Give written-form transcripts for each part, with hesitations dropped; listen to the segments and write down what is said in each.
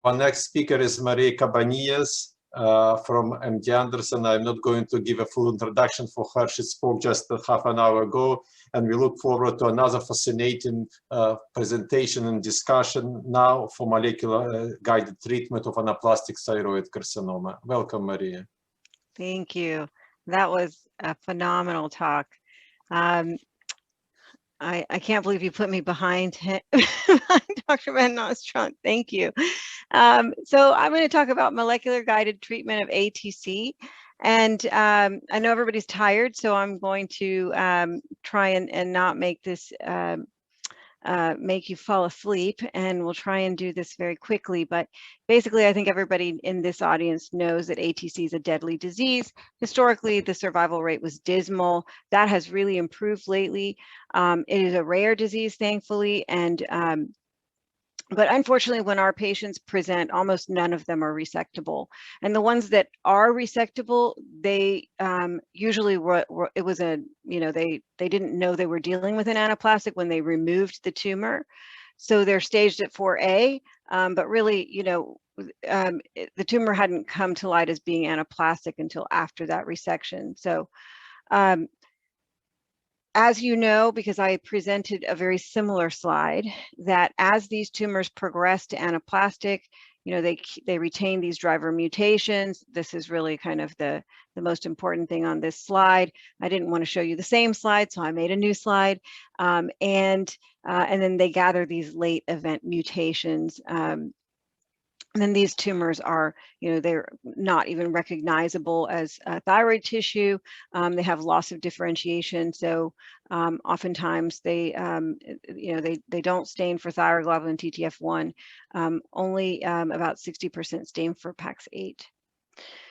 Our next speaker is Maria Cabanillas from MD Anderson. I'm not going to give a full introduction for her. She spoke just half an hour ago, and we look forward to another fascinating presentation and discussion now for molecular guided treatment of anaplastic thyroid carcinoma. Welcome, Maria. Thank you. That was a phenomenal talk. I can't believe you put me behind Dr. Van Nostrand. Thank you. So I'm going to talk about molecular guided treatment of ATC. And I know everybody's tired, so I'm going to try and not make this make you fall asleep, and we'll try and do this very quickly. But basically, I think everybody in this audience knows that ATC is a deadly disease. Historically, the survival rate was dismal. That has really improved lately. It is a rare disease, thankfully, and but unfortunately, when our patients present, almost none of them are resectable. And the ones that are resectable, they usually it was a, they didn't know they were dealing with an anaplastic when they removed the tumor. So they're staged at 4A, but really, the tumor hadn't come to light as being anaplastic until after that resection. So as you know, because I presented a very similar slide, that as these tumors progress to anaplastic, they retain these driver mutations. This is really kind of the most important thing on this slide. I didn't want to show you the same slide, so I made a new slide. And then they gather these late event mutations. And then these tumors are, they're not even recognizable as thyroid tissue. They have loss of differentiation. So oftentimes they, they don't stain for thyroglobulin TTF1. Only about 60% stain for PAX8.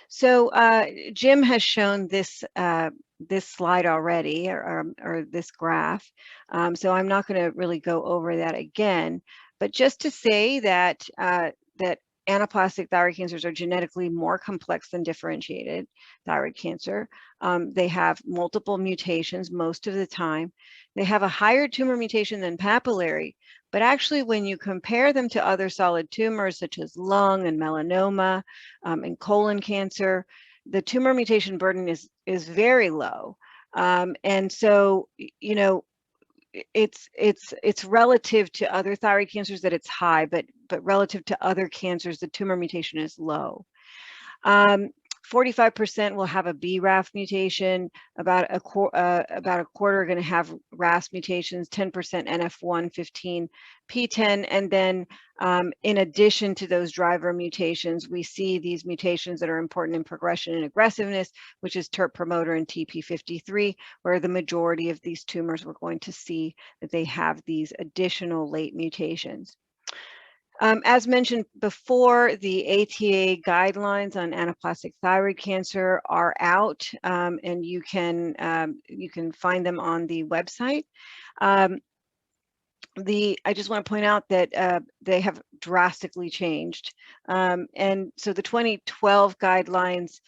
So Jim has shown this this slide already, or this graph. So I'm not going to really go over that again. But just to say that that anaplastic thyroid cancers are genetically more complex than differentiated thyroid cancer. They have multiple mutations most of the time. They have a higher tumor mutation than papillary, but actually when you compare them to other solid tumors such as lung and melanoma and colon cancer, the tumor mutation burden is very low. And so, it's relative to other thyroid cancers that it's high, but relative to other cancers, the tumor mutation is low. 45% will have a BRAF mutation. About a quarter are going to have RAS mutations. 10% NF1, 15 PTEN, and then in addition to those driver mutations, we see these mutations that are important in progression and aggressiveness, which is TERT promoter and TP53, where the majority of these tumors we're going to see that they have these additional late mutations. As mentioned before, the ATA guidelines on anaplastic thyroid cancer are out, and you can find them on the website. I just want to point out that they have drastically changed, and so the 2012 guidelines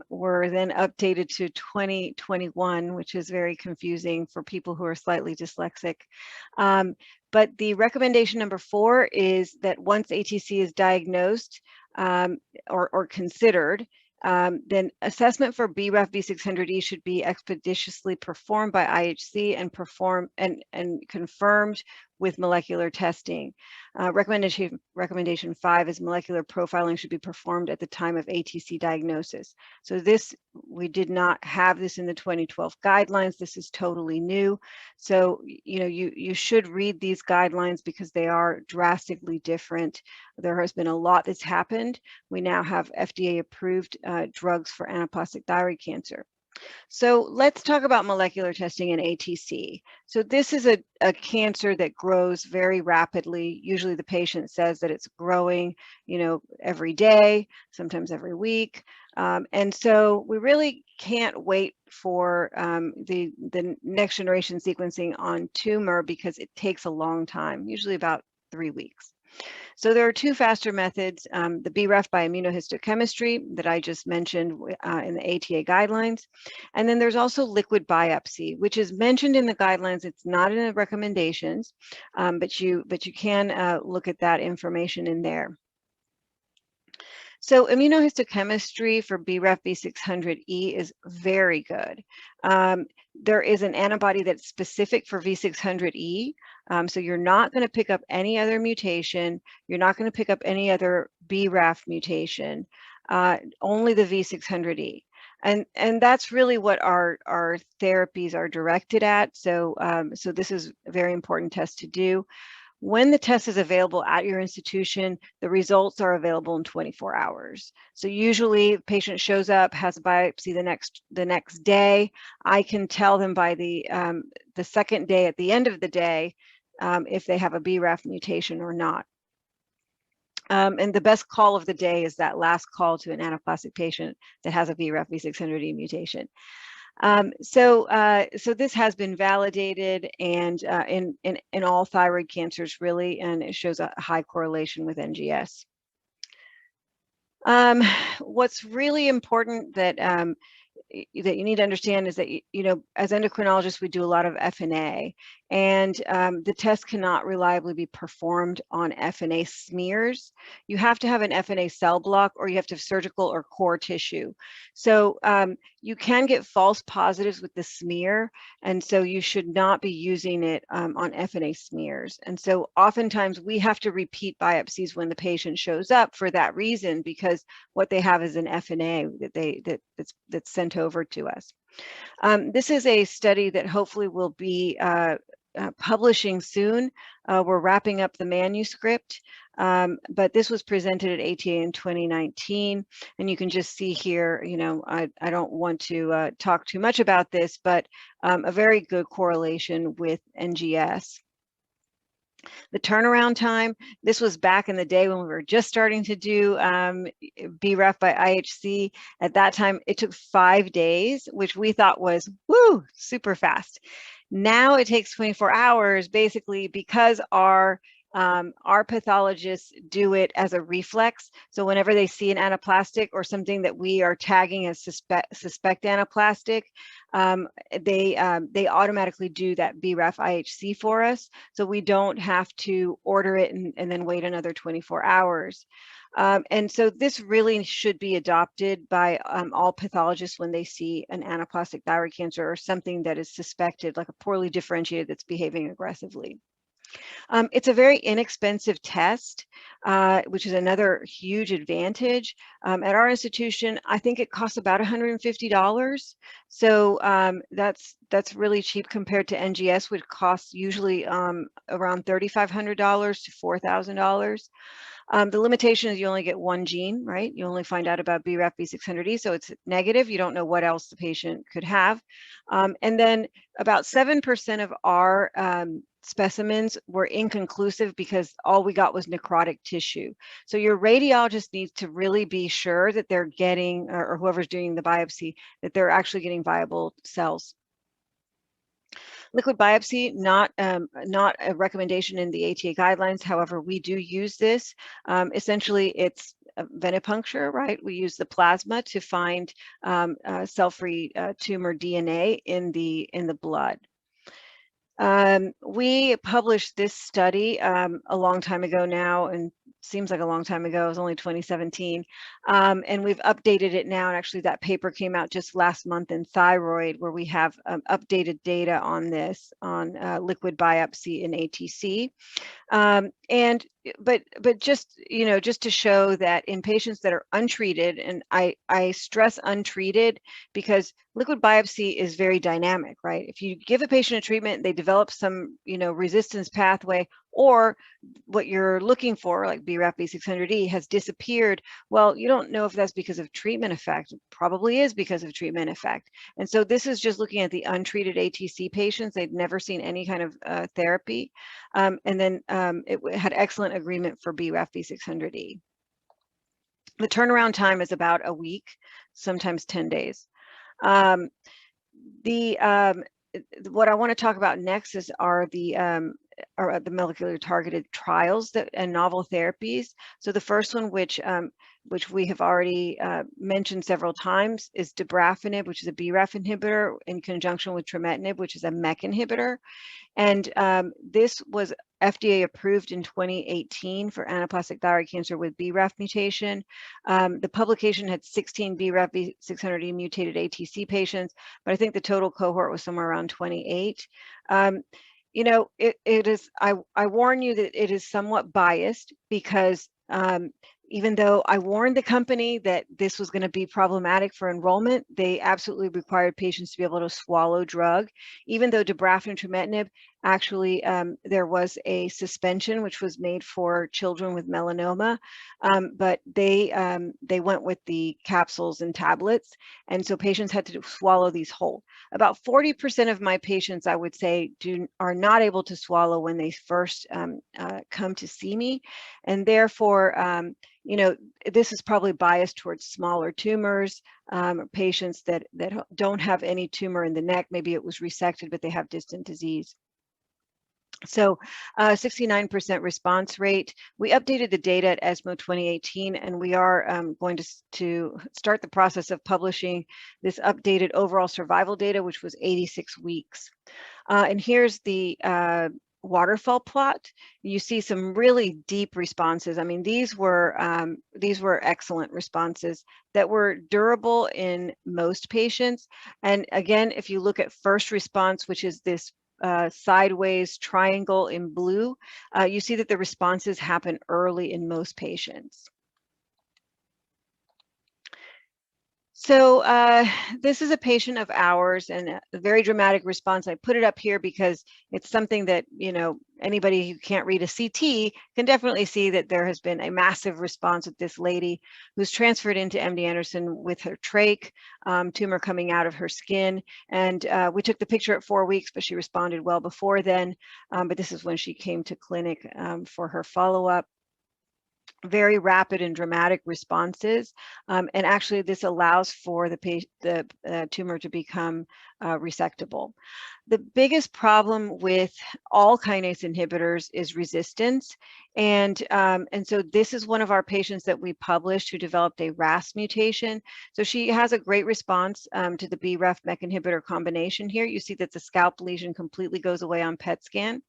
were then updated to 2021, which is very confusing for people who are slightly dyslexic. But the recommendation number 4 is that once ATC is diagnosed or considered, then assessment for BRAF V600E should be expeditiously performed by IHC and confirmed with molecular testing. Recommendation 5 is molecular profiling should be performed at the time of ATC diagnosis. So we did not have this in the 2012 guidelines. This is totally new. So, you should read these guidelines because they are drastically different. There has been a lot that's happened. We now have FDA approved drugs for anaplastic thyroid cancer. So let's talk about molecular testing in ATC. So this is a cancer that grows very rapidly. Usually the patient says that it's growing, every day, sometimes every week. And so we really can't wait for the next generation sequencing on tumor because it takes a long time, usually about 3 weeks. So there are 2 faster methods, the BRAF by immunohistochemistry that I just mentioned in the ATA guidelines. And then there's also liquid biopsy, which is mentioned in the guidelines. It's not in the recommendations, but you can look at that information in there. So immunohistochemistry for BRAF V600E is very good. There is an antibody that's specific for V600E. So you're not going to pick up any other mutation. You're not going to pick up any other BRAF mutation, only the V600E. And that's really what our therapies are directed at. So, so this is a very important test to do. When the test is available at your institution, the results are available in 24 hours. So usually the patient shows up, has a biopsy the next day. I can tell them by the second day at the end of the day if they have a BRAF mutation or not. And the best call of the day is that last call to an anaplastic patient that has a BRAF V600E mutation. So this has been validated and in all thyroid cancers really, and it shows a high correlation with NGS. What's really important that that you need to understand is that, as endocrinologists, we do a lot of FNA, and the test cannot reliably be performed on FNA smears. You have to have an FNA cell block, or you have to have surgical or core tissue. So you can get false positives with the smear, and so you should not be using it on FNA smears. And so oftentimes we have to repeat biopsies when the patient shows up for that reason, because what they have is an FNA that's sent over to us. This is a study that hopefully will be publishing soon. We're wrapping up the manuscript, but this was presented at ATA in 2019, and you can just see here, I don't want to talk too much about this, but a very good correlation with NGS. The turnaround time, this was back in the day when we were just starting to do BRAF by IHC. At that time, it took 5 days, which we thought was, woo, super fast. Now it takes 24 hours, basically, because our pathologists do it as a reflex. So whenever they see an anaplastic or something that we are tagging as suspect anaplastic, they automatically do that BRAF IHC for us. So we don't have to order it and then wait another 24 hours. And so this really should be adopted by all pathologists when they see an anaplastic thyroid cancer or something that is suspected, like a poorly differentiated that's behaving aggressively. It's a very inexpensive test, which is another huge advantage. At our institution, I think it costs about $150. So that's really cheap compared to NGS, which costs usually around $3,500 to $4,000. The limitation is you only get one gene, right? You only find out about BRAF V600E, so it's negative. You don't know what else the patient could have. And then about 7% of our specimens were inconclusive because all we got was necrotic tissue. So your radiologist needs to really be sure that they're getting, or whoever's doing the biopsy, that they're actually getting viable cells. Liquid biopsy, not a recommendation in the ATA guidelines. However, we do use this. Essentially, it's venipuncture, right? We use the plasma to find cell-free tumor DNA in the blood. We published this study a long time ago now, and seems like a long time ago. It was only 2017, and we've updated it now. And actually, that paper came out just last month in Thyroid, where we have updated data on this, on liquid biopsy in ATC. But just, just to show that in patients that are untreated, and I stress untreated because liquid biopsy is very dynamic, right? If you give a patient a treatment, they develop some, resistance pathway, or what you're looking for, like BRAF V600E, has disappeared. Well, you don't know if that's because of treatment effect. It probably is because of treatment effect. And so this is just looking at the untreated ATC patients. They'd never seen any kind of therapy. And then it had excellent agreement for BRAF V600E. The turnaround time is about a week, sometimes 10 days. What I want to talk about next are the molecular targeted trials and novel therapies. So the first one, which we have already mentioned several times, is Debrafenib, which is a BRAF inhibitor in conjunction with Trametinib, which is a MEK inhibitor. And this was FDA approved in 2018 for anaplastic thyroid cancer with BRAF mutation. The publication had 16 BRAF V600E mutated ATC patients, but I think the total cohort was somewhere around 28. You know, it is, I warn you that it is somewhat biased because even though I warned the company that this was going to be problematic for enrollment, they absolutely required patients to be able to swallow drug. Even though Debrafenib, actually, there was a suspension which was made for children with melanoma, but they went with the capsules and tablets, and so patients had to swallow these whole. About 40% of my patients, I would say, are not able to swallow when they first come to see me, and therefore, you know, this is probably biased towards smaller tumors, patients that don't have any tumor in the neck. Maybe it was resected, but they have distant disease. So 69% response rate. We updated the data at ESMO 2018, and we are going to start the process of publishing this updated overall survival data, which was 86 weeks. And here's the waterfall plot. You see some really deep responses. I mean, these were excellent responses that were durable in most patients. And again, if you look at first response, which is this sideways triangle in blue, you see that the responses happen early in most patients. So this is a patient of ours and a very dramatic response. I put it up here because it's something that, you know, anybody who can't read a CT can definitely see that there has been a massive response with this lady who's transferred into MD Anderson with her trach, tumor coming out of her skin. And we took the picture at 4 weeks, but she responded well before then. But this is when she came to clinic for her follow-up. Very rapid and dramatic responses, and actually this allows for the tumor to become resectable. The biggest problem with all kinase inhibitors is resistance, and so this is one of our patients that we published who developed a RAS mutation. So she has a great response to the BRAF MEK inhibitor combination. Here you see that the scalp lesion completely goes away on PET scan.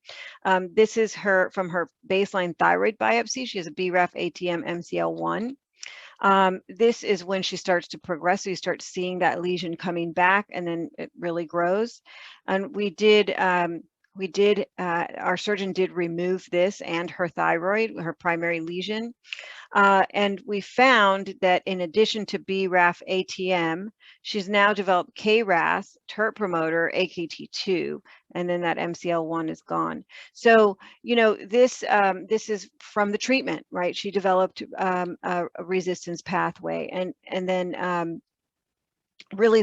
This is her from her baseline thyroid biopsy. She has a BRAF ATM MCL1. This is when she starts to progress. So you start seeing that lesion coming back, and then it really grows. And our surgeon did remove this and her thyroid, her primary lesion. And we found that in addition to BRAF ATM, she's now developed KRAS, TERT promoter, AKT2, and then that MCL1 is gone. So, you know, this is from the treatment, right? She developed a resistance pathway, and then really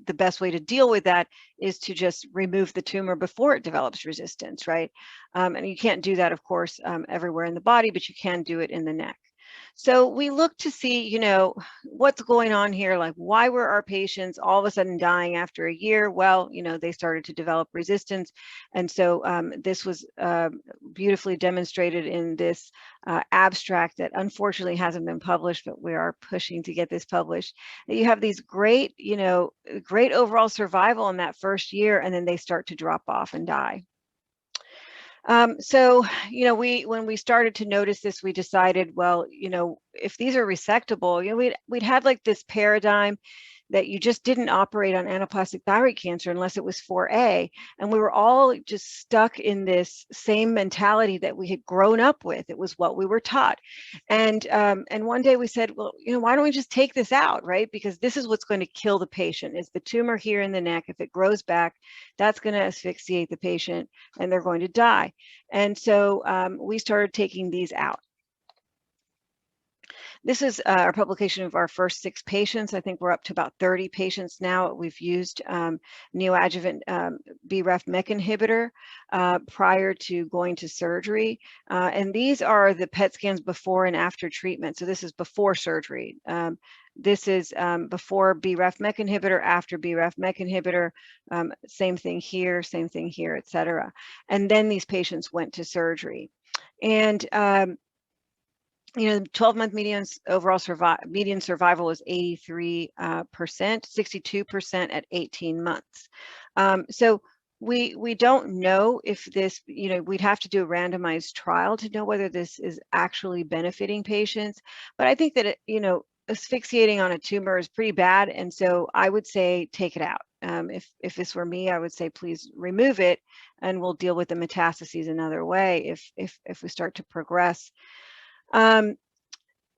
the best way to deal with that is to just remove the tumor before it develops resistance, right? And you can't do that, of course, everywhere in the body, but you can do it in the neck. So we look to see, you know, what's going on here, like why were our patients all of a sudden dying after a year? Well, you know, they started to develop resistance. And so this was beautifully demonstrated in this abstract that unfortunately hasn't been published, but we are pushing to get this published. You have these great, you know, great overall survival in that first year, and then they start to drop off and die. So, you know, when we started to notice this, we decided, well, you know, if these are resectable, you know, we'd had like this paradigm that you just didn't operate on anaplastic thyroid cancer unless it was 4A. And we were all just stuck in this same mentality that we had grown up with. It was what we were taught. And one day we said, well, you know, why don't we just take this out, right? Because this is what's going to kill the patient, is the tumor here in the neck. If it grows back, that's going to asphyxiate the patient and they're going to die. And so we started taking these out. This is our publication of our first 6 patients. I think we're up to about 30 patients now. We've used neoadjuvant BRAF MEK inhibitor prior to going to surgery. And these are the PET scans before and after treatment. So this is before surgery. This is before BRAF MEK inhibitor, after BRAF MEK inhibitor, same thing here, et cetera. And then these patients went to surgery. And you know, 12-month median overall median survival was 83%, 62% at 18 months. So We don't know if this, we'd have to do a randomized trial to know whether this is actually benefiting patients. But I think that, asphyxiating on a tumor is pretty bad. And so I would say take it out. If this were me, I would say please remove it, and we'll deal with the metastases another way if we start to progress.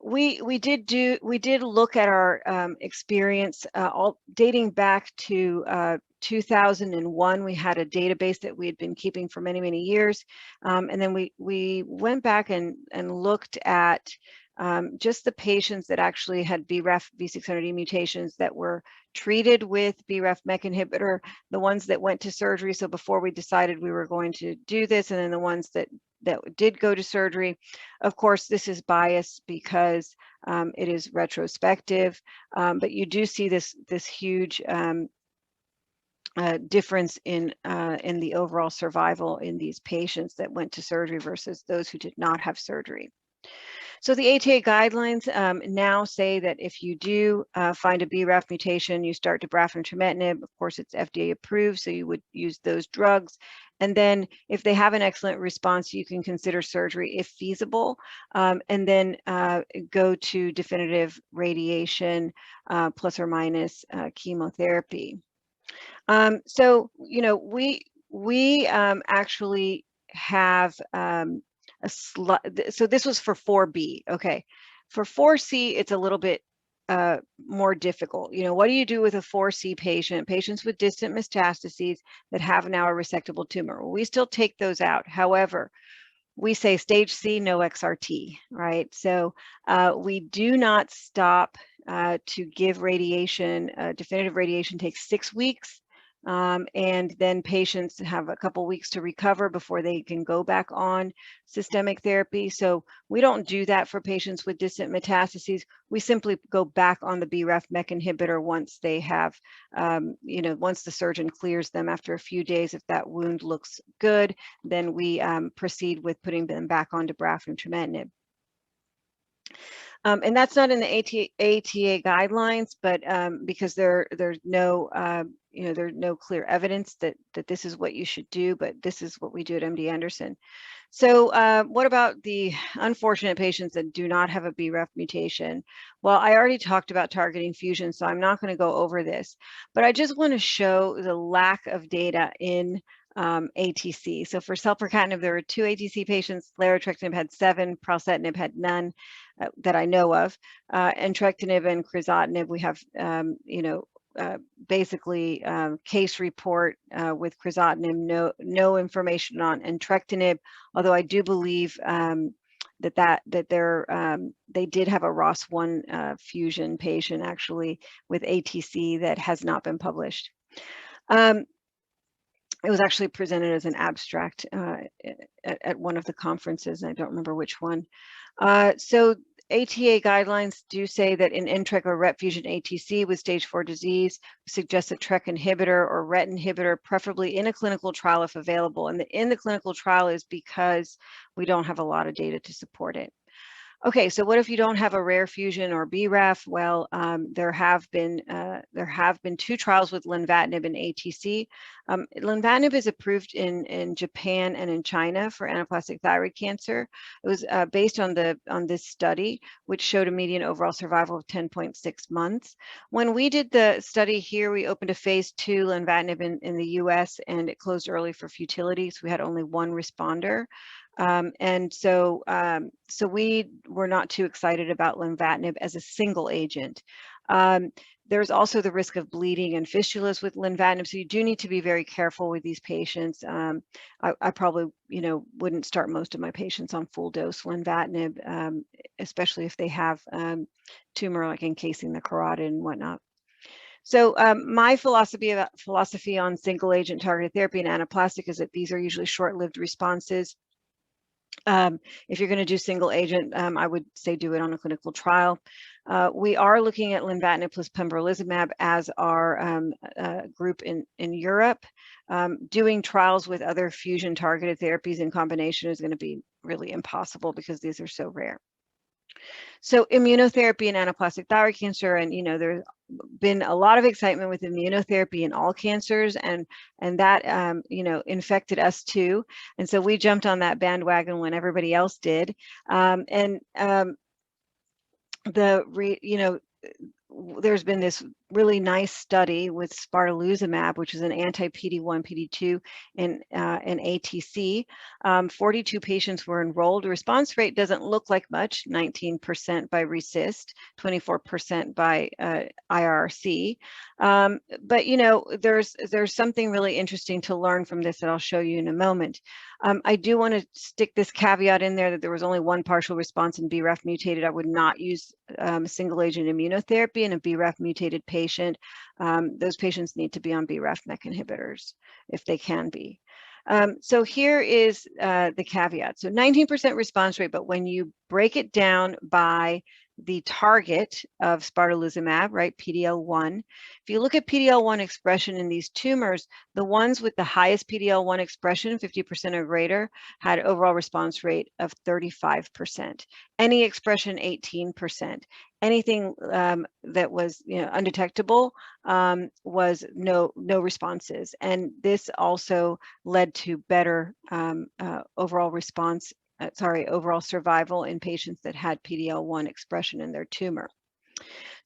We did look at our experience all dating back to 2001. We had a database that we had been keeping for many years, and then we went back and looked at just the patients that actually had BRAF V600E mutations that were treated with BRAF MEK inhibitor, the ones that went to surgery. So before we decided we were going to do this, and then the ones that did go to surgery. Of course, this is biased because it is retrospective, but you do see this huge difference in the overall survival in these patients that went to surgery versus those who did not have surgery. So the ATA guidelines now say that if you do find a BRAF mutation, you start Debrafenib. Of course, it's FDA approved, so you would use those drugs. And then if they have an excellent response, you can consider surgery if feasible, and then go to definitive radiation plus or minus chemotherapy. So, we actually have so this was for 4B. Okay, for 4C, it's a little bit more difficult. What do you do with a 4C patient? Patients with distant metastases that have now a resectable tumor. Well, we still take those out. However, we say stage C, no XRT, right? So we do not stop to give radiation. Definitive radiation takes 6 weeks. And then patients have a couple weeks to recover before they can go back on systemic therapy. So we don't do that for patients with distant metastases. We simply go back on the BRAF MEK inhibitor once they have, once the surgeon clears them after a few days. If that wound looks good, then we proceed with putting them back on Debrafenib. And that's not in the ATA guidelines, but because there's no clear evidence that this is what you should do, but this is what we do at MD Anderson. So what about the unfortunate patients that do not have a BRAF mutation? Well, I already talked about targeting fusion, so I'm not going to go over this, but I just want to show the lack of data in ATC. So for selpercatinib, there were 2 ATC patients. Lynatinib had 7, pralsetinib had none that I know of. Entrectinib and crizotinib, we have, basically case report with crizotinib, no information on entrectinib, although I do believe that they did have a ROS1 fusion patient actually with ATC that has not been published. It was actually presented as an abstract at one of the conferences. I don't remember which one. So ATA guidelines do say that in NTRK or RET fusion ATC with stage 4 disease, suggest a TRK inhibitor or RET inhibitor, preferably in a clinical trial if available. And in the clinical trial is because we don't have a lot of data to support it. Okay, so what if you don't have a rare fusion or BRAF? Well, there have been 2 trials with Lynatinib and ATC. Lynatinib is approved in Japan and in China for anaplastic thyroid cancer. It was based on this study, which showed a median overall survival of 10.6 months. When we did the study here, we opened a phase 2 Lynatinib in the US, and it closed early for futility, so we had only 1 responder. And so we were not too excited about Lynatinib as a single agent. There's also the risk of bleeding and fistulas with Lynatinib, so you do need to be very careful with these patients. I probably, wouldn't start most of my patients on full dose Lynatinib, especially if they have tumor like encasing the carotid and whatnot. So my philosophy on single agent targeted therapy and anaplastic is that these are usually short-lived responses. If you're going to do single agent, I would say do it on a clinical trial. We are looking at Lynatinib plus pembrolizumab as our group in Europe. Doing trials with other fusion targeted therapies in combination is going to be really impossible because these are so rare. So immunotherapy in anaplastic thyroid cancer, and there's been a lot of excitement with immunotherapy in all cancers, and that infected us too, and so we jumped on that bandwagon when everybody else did, there's been this really nice study with spartalizumab, which is an anti-PD-1, PD-2 in ATC. 42 patients were enrolled. The response rate doesn't look like much, 19% by RECIST, 24% by IRC. But there's something really interesting to learn from this that I'll show you in a moment. I do want to stick this caveat in there that there was only one partial response in BRAF mutated. I would not use single agent immunotherapy in a BRAF mutated patient. Those patients need to be on BRAF MEK inhibitors if they can be. So here is the caveat. So 19% response rate, but when you break it down by the target of spartalizumab, right, PD-L1. If you look at PD-L1 expression in these tumors, the ones with the highest PD-L1 expression, 50% or greater, had overall response rate of 35%. Any expression, 18%. Anything that was undetectable was no responses, and this also led to better overall response. Overall survival in patients that had PD-L1 expression in their tumor.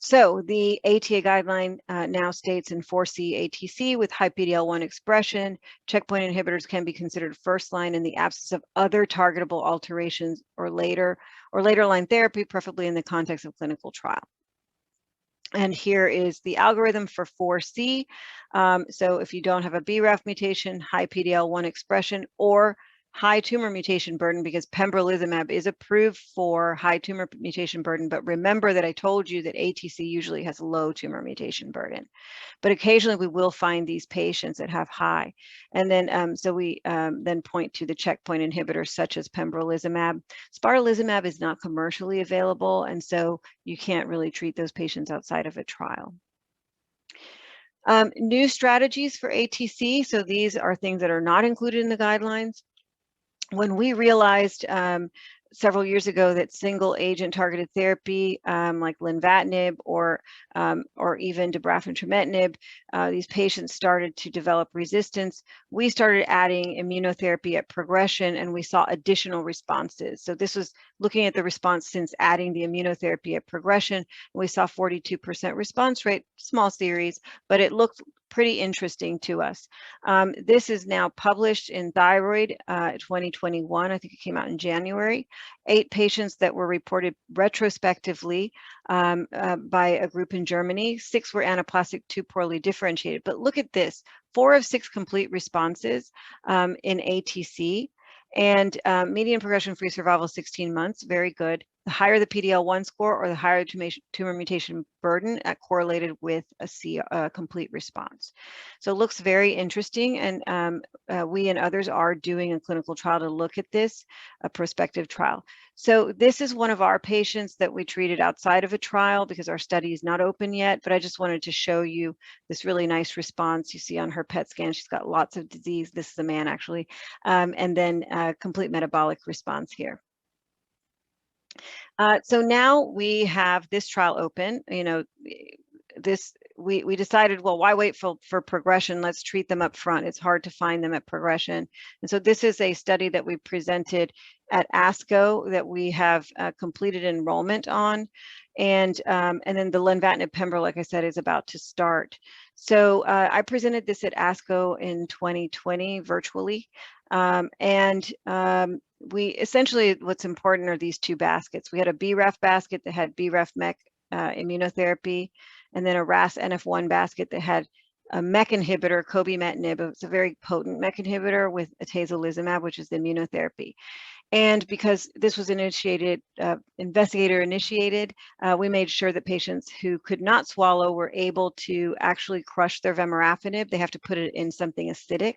So the ATA guideline now states in 4C ATC with high PD-L1 expression, checkpoint inhibitors can be considered first line in the absence of other targetable alterations or later line therapy, preferably in the context of clinical trial. And here is the algorithm for 4C. So if you don't have a BRAF mutation, high PD-L1 expression, or high tumor mutation burden, because pembrolizumab is approved for high tumor mutation burden, but remember that I told you that ATC usually has low tumor mutation burden. But occasionally we will find these patients that have high. And then, so we then point to the checkpoint inhibitors such as pembrolizumab. Spartalizumab is not commercially available, and so you can't really treat those patients outside of a trial. New strategies for ATC. So these are things that are not included in the guidelines. When we realized several years ago that single agent targeted therapy like Lynatinib or even Debrafenib, these patients started to develop resistance, we started adding immunotherapy at progression, and we saw additional responses. So this was looking at the response since adding the immunotherapy at progression. We saw 42% response rate, small series, but it looked pretty interesting to us. This is now published in Thyroid 2021. I think it came out in January. 8 patients that were reported retrospectively by a group in Germany. 6 were anaplastic, 2 poorly differentiated. But look at this, 4 of 6 complete responses in ATC, and median progression-free survival 16 months, very good. The higher the PD-L1 score or the higher tumor mutation burden correlated with a complete response. So it looks very interesting, and we and others are doing a clinical trial to look at this, a prospective trial. So this is one of our patients that we treated outside of a trial because our study is not open yet, but I just wanted to show you this really nice response. You see on her PET scan, she's got lots of disease. This is a man actually, and then complete metabolic response here. So now we have this trial open. We decided, well, why wait for progression? Let's treat them up front. It's hard to find them at progression. And so this is a study that we presented at ASCO that we have completed enrollment on. And then the Lynatinib pembro, like I said, is about to start. So I presented this at ASCO in 2020 virtually. We essentially, what's important are these 2 baskets. We had a BRAF basket that had BRAF MEK immunotherapy, and then a RAS NF1 basket that had a MEK inhibitor, Cabanillas. It's a very potent MEK inhibitor with atezolizumab, which is the immunotherapy. And because this was initiated, investigator initiated, we made sure that patients who could not swallow were able to actually crush their Debrafenib. They have to put it in something acidic.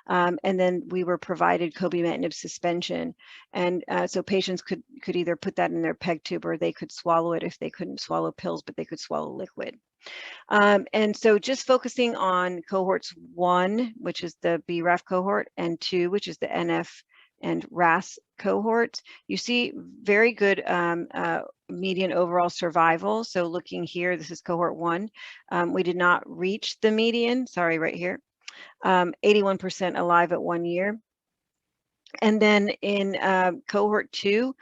And then we were provided Cabanillas suspension. And so patients could either put that in their PEG tube or they could swallow it if they couldn't swallow pills, but they could swallow liquid. And so just focusing on cohorts 1, which is the BRAF cohort, and 2, which is the NF and RAS cohorts, you see very good median overall survival. So looking here, this is cohort 1. We did not reach the median, sorry, right here. 81% alive at 1 year. And then in cohort 2,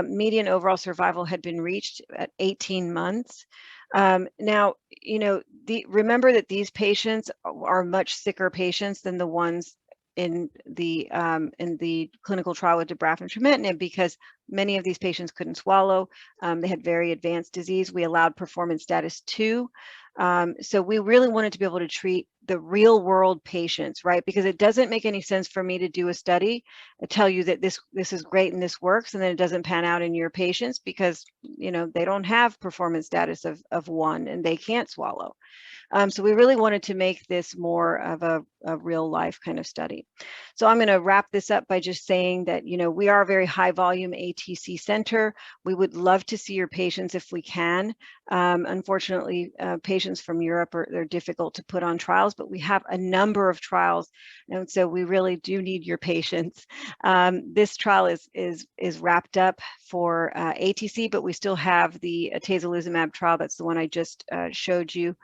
median overall survival had been reached at 18 months. Now, you know, remember that these patients are much sicker patients than the ones in the clinical trial with Debrafenib, because many of these patients couldn't swallow. They had very advanced disease. We allowed performance status 2. So we really wanted to be able to treat the real world patients, right? Because it doesn't make any sense for me to do a study and tell you that this is great and this works, and then it doesn't pan out in your patients because, you know, they don't have performance status of 1 and they can't swallow. So we really wanted to make this more of a real life kind of study. So I'm going to wrap this up by just saying that, you know, we are a very high volume ATC center. We would love to see your patients if we can. Unfortunately, patients from Europe they're difficult to put on trials, but we have a number of trials, and so we really do need your patience. This trial is wrapped up for ATC, but we still have the atezolizumab trial. That's the one I just showed you,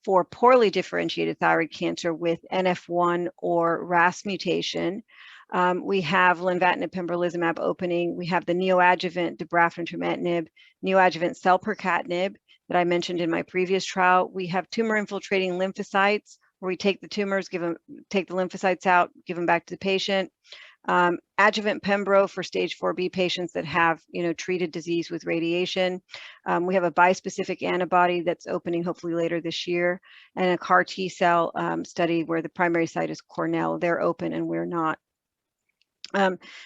for poorly differentiated thyroid cancer with NF1 or RAS mutation. We have Lynatinib pembrolizumab opening. We have the neoadjuvant Debrafenib, neoadjuvant selpercatinib that I mentioned in my previous trial. We have tumor-infiltrating lymphocytes, where we take the tumors, take the lymphocytes out, give them back to the patient. Adjuvant pembro for stage 4B patients that have, you know, treated disease with radiation. We have a bispecific antibody that's opening hopefully later this year, and a CAR T cell study where the primary site is Cornell. They're open and we're not.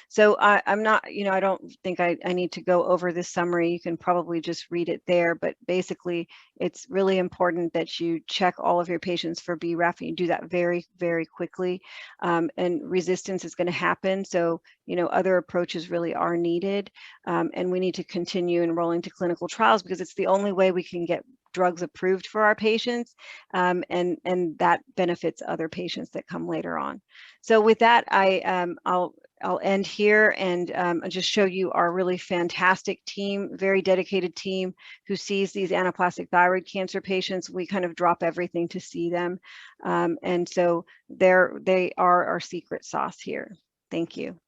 So I'm not, you know, I don't think I need to go over this summary. You can probably just read it there, but basically it's really important that you check all of your patients for BRAF, and you do that very, very quickly. And resistance is going to happen. So, you know, other approaches really are needed. And we need to continue enrolling to clinical trials, because it's the only way we can get drugs approved for our patients, and that benefits other patients that come later on. So with that, I'll end here and I'll just show you our really fantastic team, very dedicated team who sees these anaplastic thyroid cancer patients. We kind of drop everything to see them, and so they are our secret sauce here. Thank you.